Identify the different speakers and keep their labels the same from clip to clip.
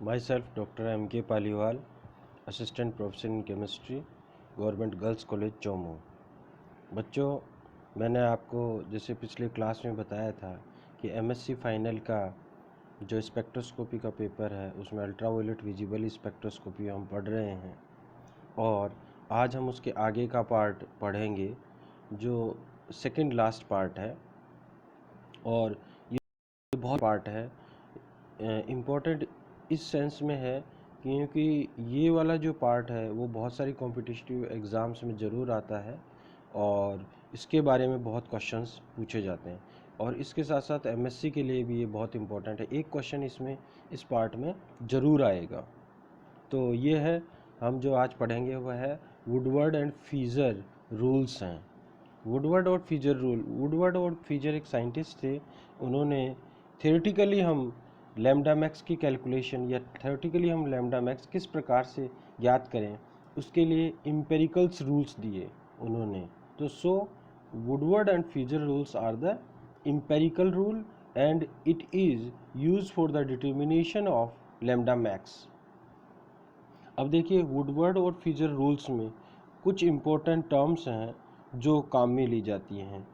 Speaker 1: Myself, Dr. M.K. Paliwal, Assistant Professor in Chemistry, government girls college Chomu. बच्चों, मैंने आपको जैसे पिछले क्लास में बताया था कि एमएससी फाइनल का जो स्पेक्ट्रोस्कोपी का पेपर है उसमें अल्ट्रावायलेट विजिबल स्पेक्ट्रोस्कोपी हम पढ़ रहे हैं, और आज हम उसके आगे का पार्ट पढ़ेंगे जो सेकंड लास्ट पार्ट है। और ये बहुत पार्ट है, इम्पोर्टेंट इस सेंस में है क्योंकि ये वाला जो पार्ट है वो बहुत सारी कॉम्पिटिटिव एग्ज़ाम्स में ज़रूर आता है और इसके बारे में बहुत क्वेश्चंस पूछे जाते हैं, और इसके साथ साथ एमएससी के लिए भी ये बहुत इम्पोर्टेंट है। एक क्वेश्चन इसमें इस पार्ट में ज़रूर आएगा। तो ये है, हम जो आज पढ़ेंगे वह है वुडवर्ड एंड फीजर रूल्स हैं। वुडवर्ड और फीजर रूल। वुडवर्ड और फीजर एक साइंटिस्ट थे। उन्होंने थियोरेटिकली हम लैम्डा मैक्स की कैलकुलेशन या थियोरेटिकली हम लैम्डा मैक्स किस प्रकार से ज्ञात करें उसके लिए इम्पेरिकल्स रूल्स दिए उन्होंने। तो so Woodward and Fieser rules are the empirical rule and it is used for the determination of lambda max. अब देखिए, वुडवर्ड और फीजर रूल्स में कुछ इम्पोर्टेंट टर्म्स हैं जो काम में ली जाती हैं,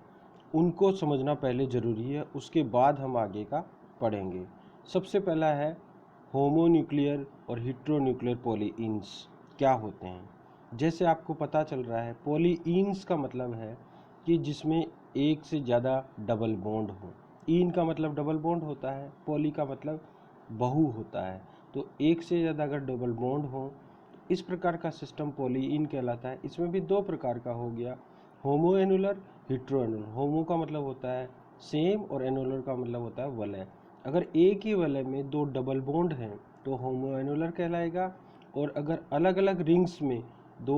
Speaker 1: उनको समझना पहले ज़रूरी है, उसके बाद हम आगे का पढ़ेंगे। सबसे पहला है होमोन्यूक्लियर और हेटेरोन्यूक्लियर पॉलीइन्स क्या होते हैं। जैसे आपको पता चल रहा है, पॉलीइन्स का मतलब है कि जिसमें एक से ज़्यादा डबल बॉन्ड हो। इन का मतलब डबल बॉन्ड होता है, पॉली का मतलब बहु होता है। तो एक से ज़्यादा अगर डबल बॉन्ड हो, इस प्रकार का सिस्टम पॉलीइन कहलाता है। इसमें भी दो प्रकार का हो गया, होमो एनुलर, हेटेरो एनुलर। होमो का मतलब होता है सेम और एनुलर का मतलब होता है वलय। अगर एक ही वलय में दो डबल बॉन्ड हैं तो होमो एनुलर कहलाएगा, और अगर अलग अलग रिंग्स में दो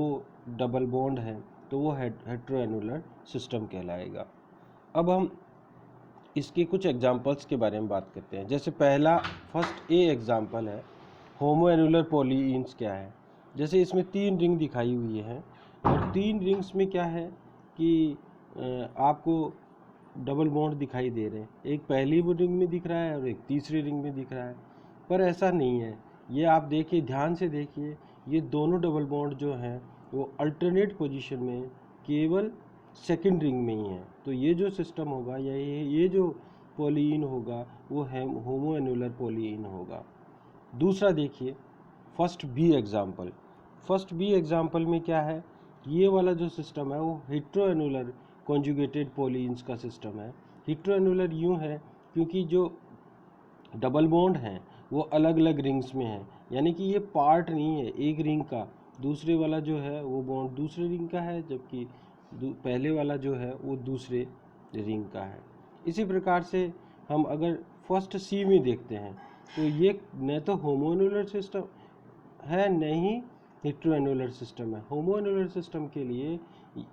Speaker 1: डबल बॉन्ड हैं तो वो हेटेरो एनुलर सिस्टम कहलाएगा। अब हम इसके कुछ एग्जांपल्स के बारे में बात करते हैं। जैसे पहला फर्स्ट ए एग्जांपल है, होमो एनुलर पॉलीइन्स क्या है। जैसे इसमें तीन रिंग दिखाई हुई है, और तीन रिंग्स में क्या है कि आपको डबल बॉन्ड दिखाई दे रहे हैं। एक पहली वो रिंग में दिख रहा है और एक तीसरी रिंग में दिख रहा है, पर ऐसा नहीं है। ये आप देखिए, ध्यान से देखिए, ये दोनों डबल बॉन्ड जो हैं वो अल्टरनेट पोजीशन में केवल सेकंड रिंग में ही है। तो ये जो सिस्टम होगा या ये जो पॉलीइन होगा वो है होमो एनुलर पॉलीइन होगा। दूसरा देखिए, first B example. First B example में क्या है, ये वाला जो सिस्टम है वो हेटेरो एनुलर कॉन्जुगेटेड पॉलीइन्स का सिस्टम है। हेटेरो एनुलर यूँ है क्योंकि जो डबल बॉन्ड हैं वो अलग अलग रिंग्स में है, यानी कि ये पार्ट नहीं है एक रिंग का। दूसरे वाला जो है वो बॉन्ड दूसरे रिंग का है, जबकि पहले वाला जो है वो दूसरे रिंग का है। इसी प्रकार से हम अगर फर्स्ट सी में देखते हैं तो ये न तो होमोएनुलर सिस्टम है न ही हेटेरोएनुलर सिस्टम है। होमोएनुलर सिस्टम के लिए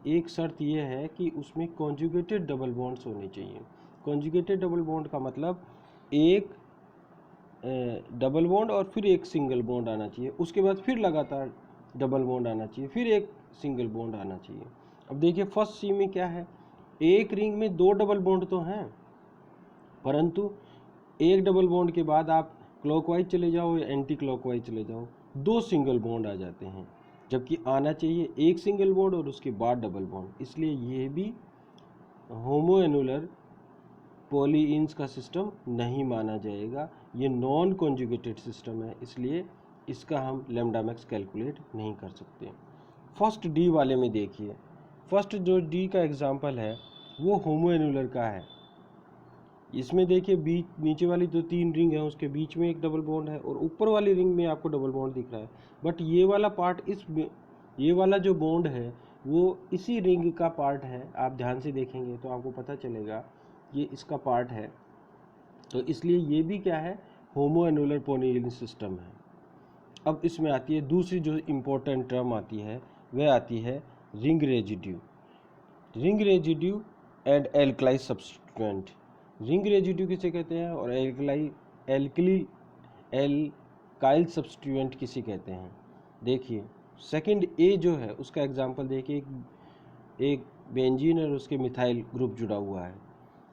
Speaker 1: एक शर्त यह है कि उसमें कॉन्जुगेटेड डबल बॉन्ड्स होने चाहिए। कॉन्जुगेटेड डबल बॉन्ड का मतलब एक डबल बॉन्ड और फिर एक सिंगल बॉन्ड आना चाहिए, उसके बाद फिर लगातार डबल बॉन्ड आना चाहिए, फिर एक सिंगल बॉन्ड आना चाहिए। अब देखिए फर्स्ट सी में क्या है, एक रिंग में दो डबल बॉन्ड तो हैं, परंतु एक डबल बॉन्ड के बाद आप क्लॉकवाइज चले जाओ या एंटी क्लॉकवाइज चले जाओ, दो सिंगल बॉन्ड आ जाते हैं, जबकि आना चाहिए एक सिंगल बॉन्ड और उसके बाद डबल बॉन्ड। इसलिए ये भी होमोएनुलर पॉलीइन्स का सिस्टम नहीं माना जाएगा। ये नॉन कॉन्जुगेटेड सिस्टम है, इसलिए इसका हम लैम्डा मैक्स कैलकुलेट नहीं कर सकते। फर्स्ट डी वाले में देखिए, फर्स्ट जो डी का एग्जांपल है वो होमोएनुलर का है। इसमें देखिए बीच नीचे वाली जो तीन रिंग है उसके बीच में एक डबल बॉन्ड है और ऊपर वाली रिंग में आपको डबल बॉन्ड दिख रहा है, बट ये वाला पार्ट ये वाला जो बॉन्ड है वो इसी रिंग का पार्ट है। आप ध्यान से देखेंगे तो आपको पता चलेगा ये इसका पार्ट है। तो इसलिए ये भी क्या है, होमोएनुलर पॉलीइन सिस्टम है। अब इसमें आती है दूसरी जो इम्पोर्टेंट टर्म आती है, वह आती है ring residue. Ring residue and alkali substituent. Ring residue किसे कहते हैं और एल्काइल सब्स्टिट्यूएंट किसे कहते हैं। देखिए सेकंड ए जो है उसका एग्जांपल देखिए, एक बेंजीन और उसके मिथाइल ग्रुप जुड़ा हुआ है।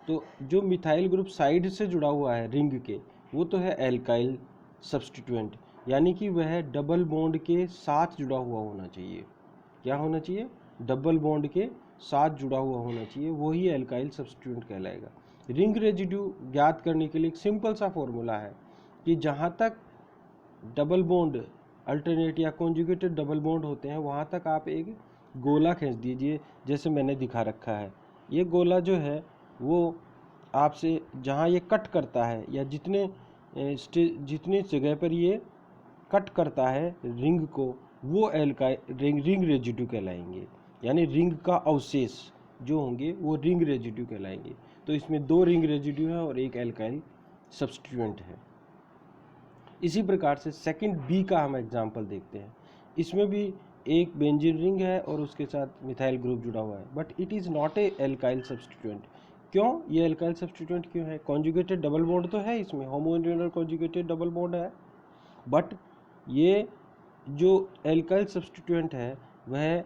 Speaker 1: तो जो मिथाइल ग्रुप साइड से जुड़ा हुआ है रिंग के, वो तो है एल्काइल सब्स्टिट्यूएंट, यानी कि वह डबल बॉन्ड के साथ जुड़ा हुआ होना चाहिए। क्या होना चाहिए? डबल बॉन्ड के साथ जुड़ा हुआ होना चाहिए, वही एल्काइल सब्स्टिट्यूएंट कहलाएगा। रिंग रेजिड्यू ज्ञात करने के लिए एक सिंपल सा फॉर्मूला है कि जहाँ तक डबल बॉन्ड अल्टरनेट या कॉन्जुगेटेड डबल बॉन्ड होते हैं वहाँ तक आप एक गोला खींच दीजिए, जैसे मैंने दिखा रखा है। ये गोला जो है वो आपसे जहाँ ये कट करता है या जितनी जगह पर ये कट करता है रिंग को, वो रिंग रेजिड्यू कहलाएंगे, यानी रिंग का अवशेष जो होंगे वो रिंग रेजिड्यू कहलाएंगे। तो इसमें 2 रिंग रेजिड्यू है और एक एल्काइल सब्स्टिट्यूएंट है। इसी प्रकार से सेकंड बी का हम एग्जांपल देखते हैं। इसमें भी एक बेंजीन रिंग है और उसके साथ मिथाइल ग्रुप जुड़ा हुआ है, but it is not a alkyl substituent. क्यों? ये एल्काइल सब्स्टिट्यूएंट क्यों है? कॉन्जुगेटेड डबल बॉन्ड तो है इसमें, होमोन्यूलर कॉन्जुगेटेड डबल बॉन्ड है, बट ये जो एल्काइल सब्स्टिट्यूएंट है वह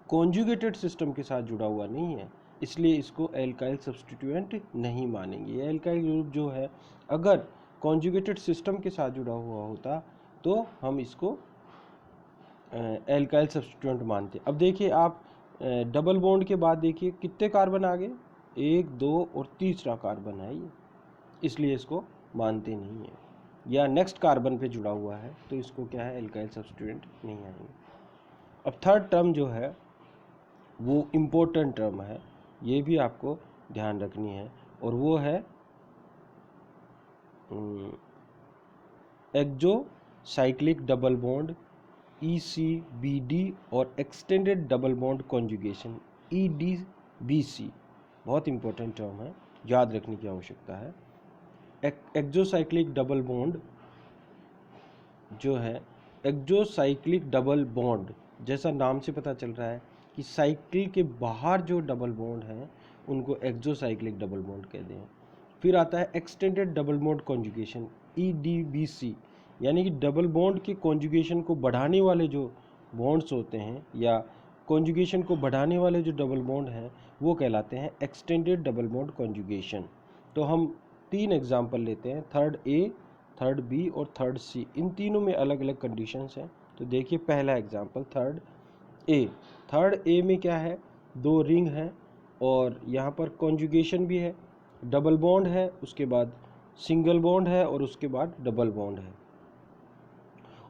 Speaker 1: कॉन्जुगेटेड सिस्टम के साथ जुड़ा हुआ नहीं है, इसलिए इसको एल्काइल सब्स्टिट्यूएंट नहीं मानेंगे। एल्काइल ग्रुप जो है अगर कॉन्जुगेटेड सिस्टम के साथ जुड़ा हुआ होता तो हम इसको एल्काइल सब्स्टिट्यूएंट मानते। अब देखिए आप डबल बॉन्ड के बाद देखिए कितने कार्बन आ गए, 1, 2 और तीसरा कार्बन है ये, इसलिए इसको मानते नहीं है। या नेक्स्ट कार्बन पे जुड़ा हुआ है तो इसको क्या है, एल्काइल सब्स्टिट्यूएंट नहीं आएंगे। अब थर्ड टर्म जो है वो इम्पोर्टेंट टर्म है, ये भी आपको ध्यान रखनी है, और वो है एक्सोसाइक्लिक डबल बॉन्ड ECBD और extended double bond conjugation EDBC। बहुत इंपॉर्टेंट टर्म है, याद रखने की आवश्यकता है। एक्सोसाइक्लिक डबल बॉन्ड जो है, एक्सोसाइक्लिक डबल बॉन्ड जैसा नाम से पता चल रहा है कि साइकिल के बाहर जो डबल बॉन्ड हैं उनको एक्सोसाइक्लिक डबल बॉन्ड कहते हैं। फिर आता है extended double bond conjugation EDBC, यानी कि डबल बॉन्ड के कॉन्जुगेशन को बढ़ाने वाले जो बॉन्ड्स होते हैं या कॉन्जुगेशन को बढ़ाने वाले जो डबल बॉन्ड हैं वो कहलाते हैं एक्सटेंडेड डबल बॉन्ड कॉन्जुगेशन। तो हम 3 एग्जाम्पल लेते हैं, थर्ड A, थर्ड B और थर्ड C। इन तीनों में अलग अलग कंडीशंस हैं। तो देखिए पहला एग्जाम्पल थर्ड ए में क्या है, 2 रिंग हैं और यहाँ पर कॉन्जुगेशन भी है, डबल बॉन्ड है, उसके बाद सिंगल बॉन्ड है और उसके बाद डबल बॉन्ड है,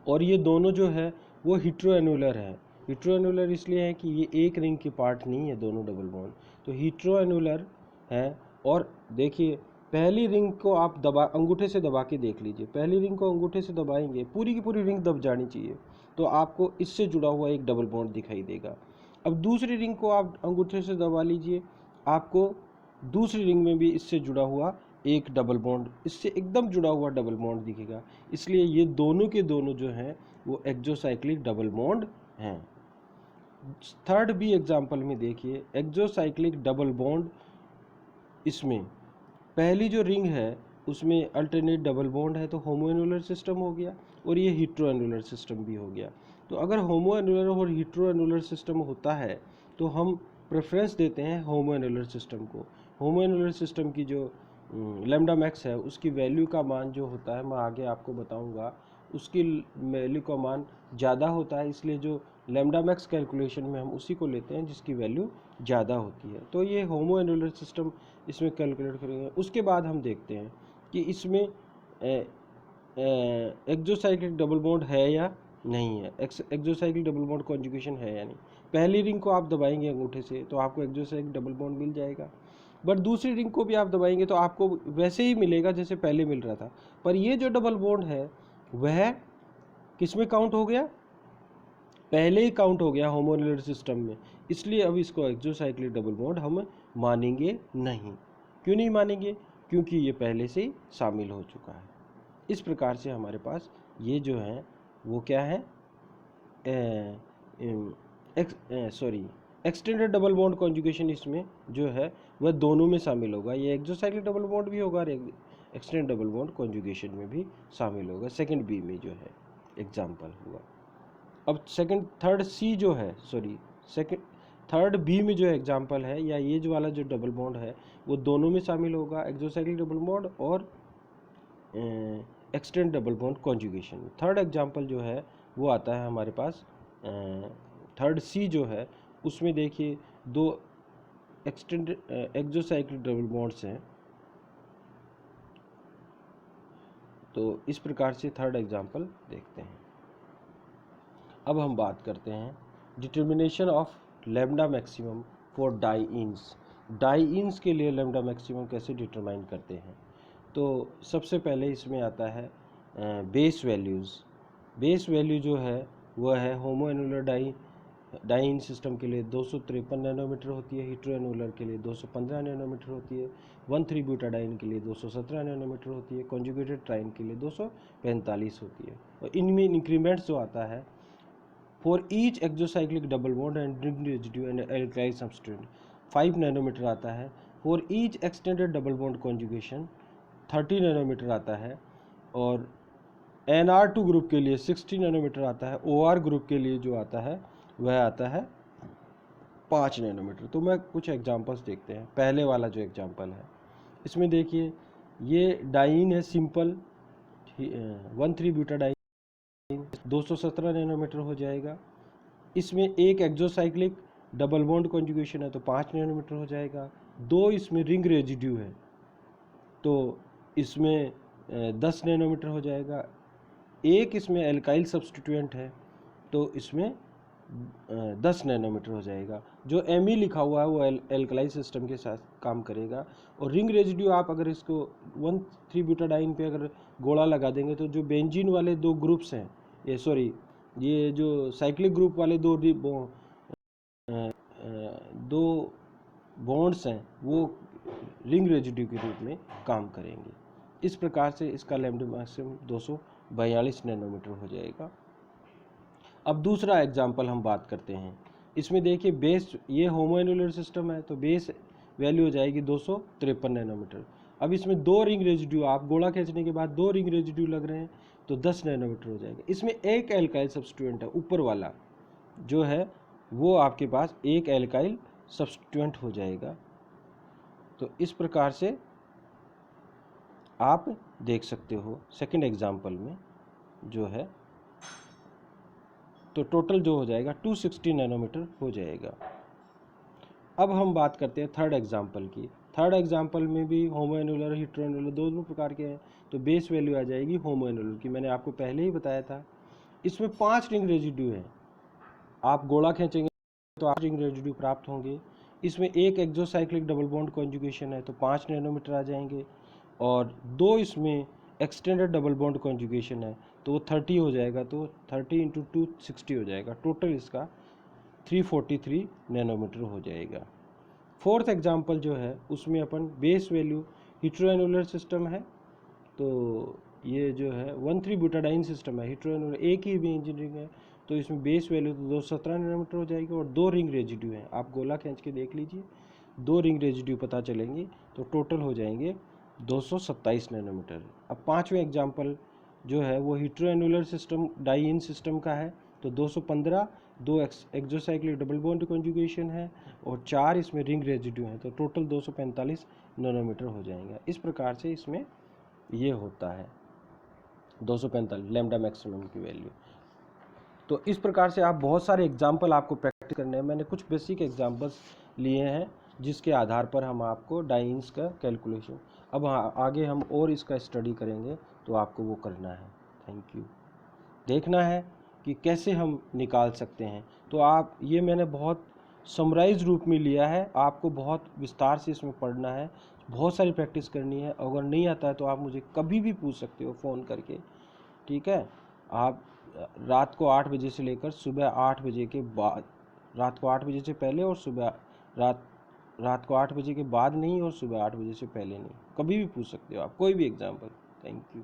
Speaker 1: और ये दोनों जो है वो हिट्रोएनुलर है। हिट्रोएनुलर इसलिए है कि ये एक रिंग के पार्ट नहीं है दोनों डबल बॉन्ड, तो हिट्रोएनुलर है। और देखिए पहली रिंग को आप अंगूठे से दबा के देख लीजिए, पहली रिंग को अंगूठे से दबाएंगे पूरी की पूरी रिंग दब जानी चाहिए, तो आपको इससे जुड़ा हुआ एक डबल बॉन्ड दिखाई देगा। अब दूसरी रिंग को आप अंगूठे से दबा लीजिए, आपको दूसरी रिंग में भी इससे जुड़ा हुआ एक डबल बॉन्ड, इससे एकदम जुड़ा हुआ डबल बॉन्ड दिखेगा, इसलिए ये दोनों के दोनों जो हैं वो एक्सोसाइक्लिक डबल बॉन्ड हैं। थर्ड बी एग्जाम्पल में देखिए एक्सोसाइक्लिक डबल बॉन्ड, इसमें पहली जो रिंग है उसमें अल्टरनेट डबल बॉन्ड है तो होमोएनुलर सिस्टम हो गया, और ये हिट्रोएनुलर सिस्टम भी हो गया। तो अगर होमोएनुलर और हिट्रोएनुलर सिस्टम होता है तो हम प्रेफरेंस देते हैं होमोएनुलर सिस्टम को। होमोएनुलर सिस्टम की जो लैम्डा मैक्स है उसकी वैल्यू का मान जो होता है, मैं आगे आपको बताऊंगा, उसकी वैल्यू का मान ज़्यादा होता है, इसलिए जो लैम्डा मैक्स कैलकुलेशन में हम उसी को लेते हैं जिसकी वैल्यू ज़्यादा होती है। तो ये होमोएनुलर सिस्टम इसमें कैलकुलेट करेंगे। उसके बाद हम देखते हैं कि इसमें एक्सोसाइक्लिक डबल बॉन्ड है या नहीं है, एक्सोसाइक्लिक डबल बॉन्ड कॉन्जुगेशन है या नहीं। पहली रिंग को आप दबाएंगे अंगूठे से तो आपको एक्सोसाइक्लिक डबल बॉन्ड मिल जाएगा, बट दूसरी रिंग को भी आप दबाएंगे तो आपको वैसे ही मिलेगा जैसे पहले मिल रहा था, पर ये जो डबल बॉन्ड है वह किस में काउंट हो गया, पहले ही काउंट हो गया होमोएनुलर सिस्टम में, इसलिए अब इसको एक्सोसाइक्लिक डबल बॉन्ड हम मानेंगे नहीं। क्यों नहीं मानेंगे? क्योंकि ये पहले से ही शामिल हो चुका है। इस प्रकार से हमारे पास ये जो है वो क्या है, एक्सटेंडेड डबल बॉन्ड कॉन्जुगेशन इसमें जो है वह दोनों में शामिल होगा, ये एक्सोसाइक्लिक डबल बॉन्ड भी होगा और एक्सटेंडेड डबल बॉन्ड कॉन्जुगेशन में भी शामिल होगा। सेकंड बी में जो है एग्जाम्पल हुआ। अब थर्ड बी में जो एग्जाम्पल है या ये जो वाला जो डबल बॉन्ड है वो दोनों में शामिल होगा, एक्सोसाइक्लिक डबल बॉन्ड और extend double bond conjugation. Third example जो है वो आता है हमारे पास थर्ड सी जो है, उसमें देखिए दो एक्सटेंड एक्सोसाइक्लिक डबल बॉन्ड्स हैं। तो इस प्रकार से थर्ड एग्जांपल देखते हैं। अब हम बात करते हैं determination of lambda maximum for dienes. Dienes के लिए लैम्डा मैक्सिमम कैसे डिटरमाइन करते हैं। तो सबसे पहले इसमें आता है बेस वैल्यूज़। बेस वैल्यू जो है वह है होमोएनुलर डाइन सिस्टम के लिए 253 नैनोमीटर होती है, हीटेरोएनुलर के लिए 215 नैनोमीटर होती है, 1,3 ब्यूटाडाइन के लिए 217 नैनोमीटर होती है, कॉन्जुगेटेड ट्राइन के लिए 245 होती है। और इनमें इंक्रीमेंट्स जो आता है for each exocyclic double bond and ring residue and alkyl substituent 5 nanometre आता है। For each extended double bond conjugation 30 nanometre आता है। और NR2 ग्रुप के लिए 60 नैनोमीटर आता है। OR ग्रुप के लिए जो आता है वह आता है 5 नैनोमीटर। तो मैं कुछ एग्जांपल्स देखते हैं। पहले वाला जो एग्जांपल है इसमें देखिए ये डाइन है सिंपल 1,3 ब्यूटाडाइन 217 नैनोमीटर हो जाएगा। इसमें एक एक्सोसाइक्लिक डबल बॉन्ड कॉन्जुगेशन है तो 5 नैनोमीटर हो जाएगा। दो इसमें रिंग रेजिड्यू है तो इसमें 10 नैनोमीटर हो जाएगा। एक इसमें एल्काइल सब्स्टिट्यूएंट है तो इसमें 10 नैनोमीटर हो जाएगा। जो Me लिखा हुआ है वो एल्कलाइन सिस्टम के साथ काम करेगा। और रिंग रेजिड्यू आप अगर इसको 1,3 ब्यूटाडाइन पे अगर गोला लगा देंगे तो जो बेंजीन वाले दो ग्रुप्स हैं, ये जो साइक्लिक ग्रुप वाले दो बॉन्ड्स हैं वो रिंग रेजिड्यू के रूप में काम करेंगे। इस प्रकार से इसका लैम्डा मैक्सिमम 242 नैनोमीटर हो जाएगा। अब दूसरा एग्जाम्पल हम बात करते हैं। इसमें देखिए बेस, ये होमोएनुलर सिस्टम है तो बेस वैल्यू हो जाएगी 253 नैनोमीटर। अब इसमें दो रिंग रेजिड्यू, आप गोला खींचने के बाद दो रिंग रेजिड्यू लग रहे हैं तो 10 नैनोमीटर हो जाएगा। इसमें एक एल्काइल सब्स्टिट्यूएंट है, ऊपर वाला जो है वो आपके पास एक एल्काइल सब्स्टिट्यूएंट हो जाएगा। तो इस प्रकार से आप देख सकते हो सेकंड एग्जाम्पल में जो है, तो टोटल जो हो जाएगा 260 नैनोमीटर हो जाएगा। अब हम बात करते हैं थर्ड एग्जाम्पल की। थर्ड एग्जाम्पल में भी होमोएनुलर हीटेरोएनुलर दोनों प्रकार के हैं तो बेस वैल्यू आ जाएगी होमोएनुलर की, मैंने आपको पहले ही बताया था। इसमें 5 रिंग रेजिड्यू हैं, आप गोला खींचेंगे तो 8 रिंग रेजिड्यू प्राप्त होंगे। इसमें एक एक्सोसाइक्लिक डबल बॉन्ड कॉन्जुगेशन है तो 5 नैनोमीटर आ जाएंगे। और दो इसमें एक्सटेंडेड डबल बॉन्ड कॉन्जुगेशन है तो वो 30 हो जाएगा, तो 30 × 2 60 हो जाएगा। टोटल इसका 343 नैनोमीटर हो जाएगा। फोर्थ एग्जांपल जो है उसमें अपन बेस वैल्यू हीटेरोएनुलर सिस्टम है तो ये जो है 1,3 ब्यूटाडाइन सिस्टम है, हीटेरोएनुलर एक ही भी इंजीनियरिंग है तो इसमें बेस वैल्यू तो 217 नैनोमीटर हो जाएगी। और दो रिंग रेजिड्यू हैं, आप गोला खींच के देख लीजिए, दो रिंग रेजिड्यू पता चलेंगे तो टोटल हो जाएंगे 227 नैनोमीटर। अब पांचवें एग्जांपल जो है वो हीटेरोएनुलर सिस्टम डाइइन सिस्टम का है तो 215 दो एक्सोसाइक्लिक डबल बॉन्ड कॉन्जुगेशन है और 4 इसमें रिंग रेजिड्यू हैं तो टोटल 245 नैनोमीटर हो जाएगा। इस प्रकार से इसमें ये होता है 245 लैम्डा मैक्सिमम की वैल्यू। तो इस प्रकार से आप बहुत सारे एग्जाम्पल आपको प्रैक्टिस करने हैं। मैंने कुछ बेसिक एग्जाम्पल्स लिए हैं जिसके आधार पर हम आपको डाइंस का कैलकुलेशन, अब आगे हम और इसका स्टडी करेंगे तो आपको वो करना है। Thank you. देखना है कि कैसे हम निकाल सकते हैं। तो आप, ये मैंने बहुत समराइज रूप में लिया है, आपको बहुत विस्तार से इसमें पढ़ना है, बहुत सारी प्रैक्टिस करनी है। अगर नहीं आता है तो आप मुझे कभी भी पूछ सकते हो फ़ोन करके, ठीक है। आप रात को 8 बजे से लेकर सुबह 8 बजे के बाद, रात को 8 बजे से पहले और सुबह रात को 8 बजे के बाद नहीं और सुबह 8 बजे से पहले नहीं, कभी भी पूछ सकते हो आप कोई भी एग्जाम्पल। Thank you.